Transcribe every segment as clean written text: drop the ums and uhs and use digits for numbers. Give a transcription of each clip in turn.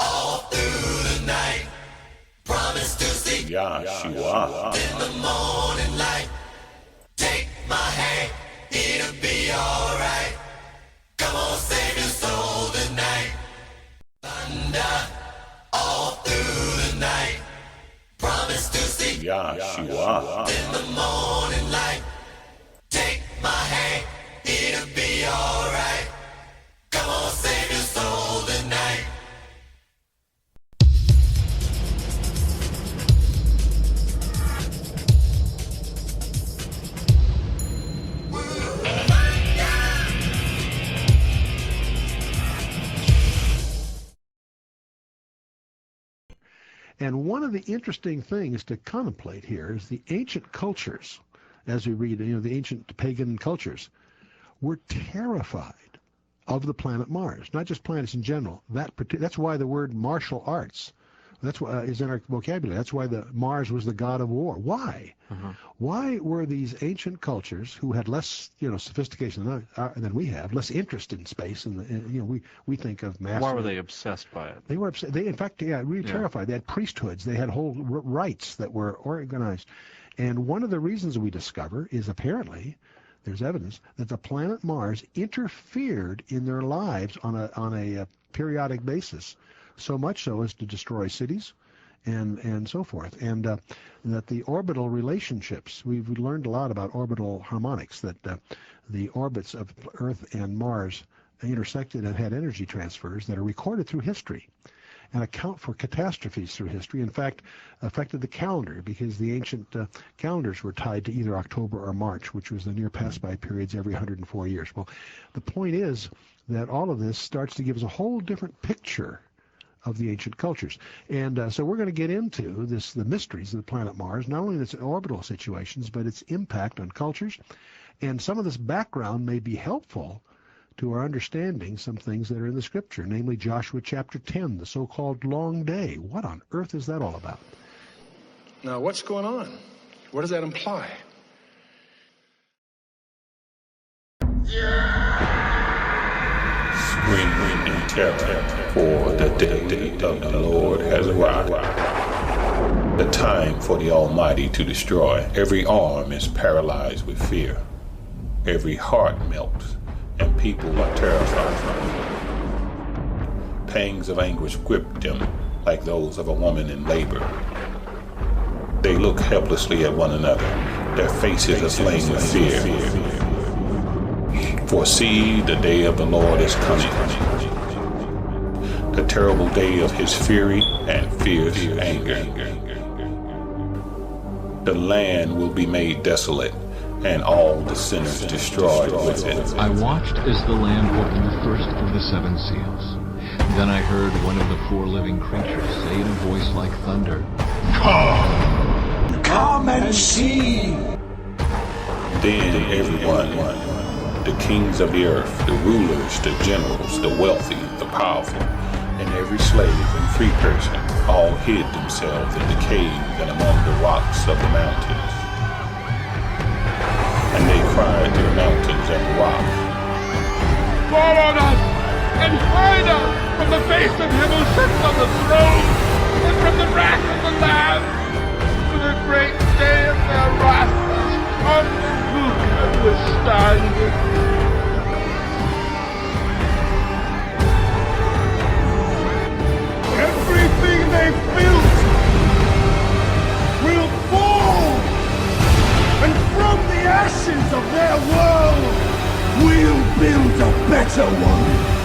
All through the night, promise to see Yahshua. in the morning light. Take my hand, it'll be alright. Come on, save your soul tonight. Thunder, all through the night, promise to see Yahshua. in the morning light. Take my hand, it'll be alright. Come on, save your soul tonight. And one of the interesting things to contemplate here is the ancient cultures, as we read, the ancient pagan cultures, were terrified of the planet Mars, not just planets in general. That's why the word martial arts is in our vocabulary. That's why Mars was the god of war. Why? Why were these ancient cultures who had less, sophistication than we have, less interest in space, and we think of mass. Why were they obsessed by it? They were obsessed. They, in fact, really terrified. They had priesthoods. They had whole rites that were organized. And one of the reasons we discover is apparently there's evidence that the planet Mars interfered in their lives on a periodic basis, so much so as to destroy cities and so forth. And that the orbital relationships, we've learned a lot about orbital harmonics, that the orbits of Earth and Mars intersected and had energy transfers that are recorded through history and account for catastrophes through history. In fact, affected the calendar, because the ancient calendars were tied to either October or March, which was the near pass-by periods every 104 years. Well, the point is that all of this starts to give us a whole different picture of the ancient cultures. And so we're going to get into the mysteries of the planet Mars, not only its orbital situations, but its impact on cultures. And some of this background may be helpful to our understanding some things that are in the scripture, namely Joshua chapter 10, the so-called long day. What on earth is that all about? Now, what's going on? What does that imply? Scream in terror, for the day of the Lord has arrived. The time for the Almighty to destroy. Every arm is paralyzed with fear. Every heart melts, and people are terrified. Pangs of anguish grip them like those of a woman in labor. They look helplessly at one another, their faces aflame with fear. For see, the day of the Lord is coming, the terrible day of his fury and fierce anger. The land will be made desolate, and all the sinners destroyed with it. I watched as the Lamb opened the first of the 7 seals. Then I heard one of the 4 living creatures say in a voice like thunder, Come and see. Then everyone, the kings of the earth, the rulers, the generals, the wealthy, the powerful, and every slave and free person, all hid themselves in the caves and among the rocks of the mountains. And they cried to the mountains and the rocks, Fall on us and hide us from the face of him who sits on the throne and from the wrath of the Lamb. For the great day of their wrath has come. Who can withstand it? Everything they built will fall, and from the ashes of their world, we'll build a better one.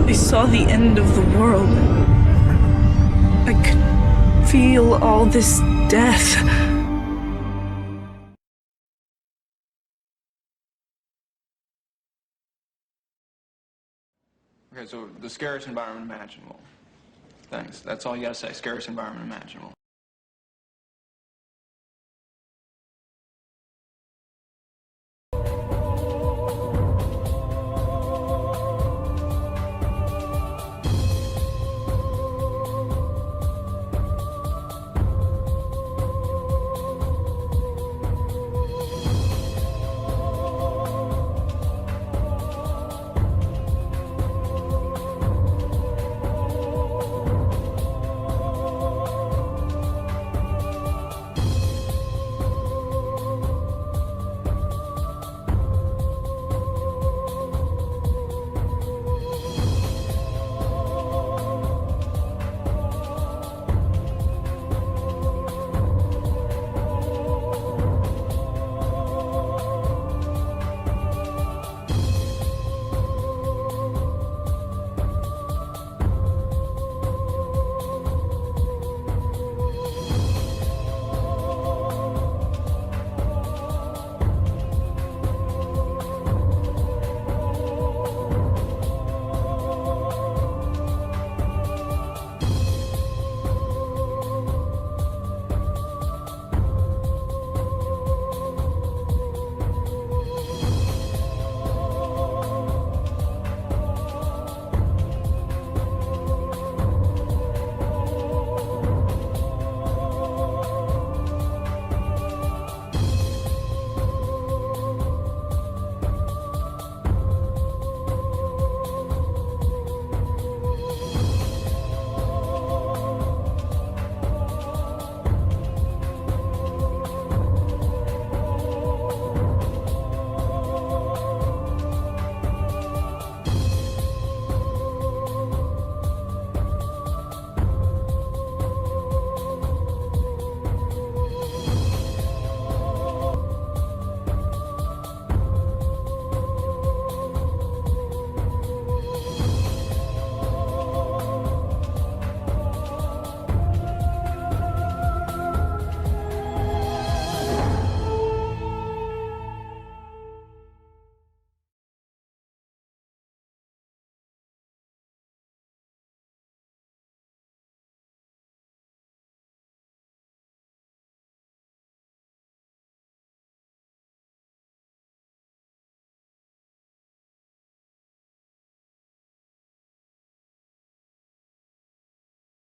I saw the end of the world. I could feel all this death. Okay, so the scariest environment imaginable. Thanks. That's all you gotta say. Scariest environment imaginable.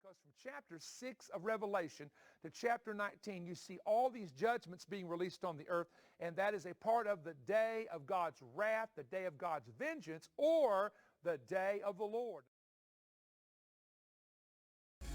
Because from chapter 6 of Revelation to chapter 19, you see all these judgments being released on the earth, and that is a part of the day of God's wrath, the day of God's vengeance, or the day of the Lord.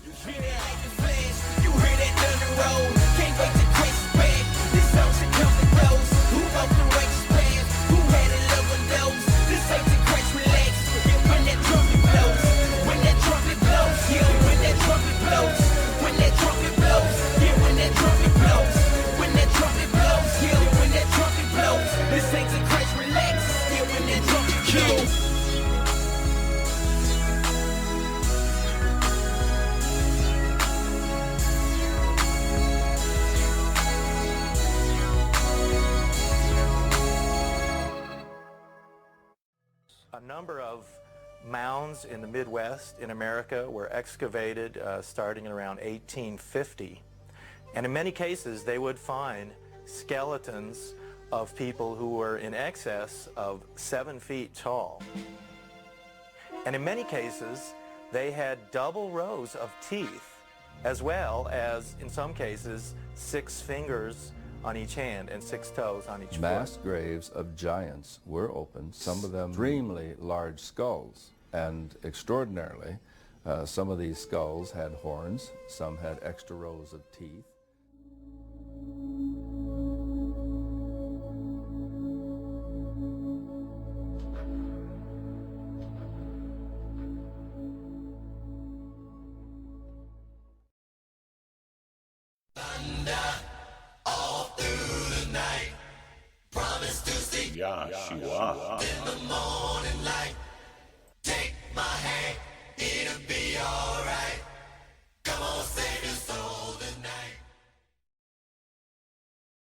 You hear that flash, you hear that thunder roll. Can't wait to crash back. This song should come to those who walked the righteous path, who had a love of those. This ain't to crash, relax. Yeah, when that trumpet blows, when that trumpet blows, yeah, when that trumpet blows, when that trumpet blows, yeah, when that trumpet blows, when that trumpet blows, yeah, when that trumpet blows. This ain't to crash, relax. Yeah, when that trumpet blows. A number of mounds in the Midwest in America were excavated starting in around 1850. And in many cases, they would find skeletons of people who were in excess of 7 feet tall. And in many cases, they had double rows of teeth, as well as, in some cases, 6 fingers on each hand and 6 toes on each Mass foot. graves of giants were opened, some of them extremely large skulls, and extraordinarily, some of these skulls had horns, some had extra rows of teeth. Yahshua. In the morning.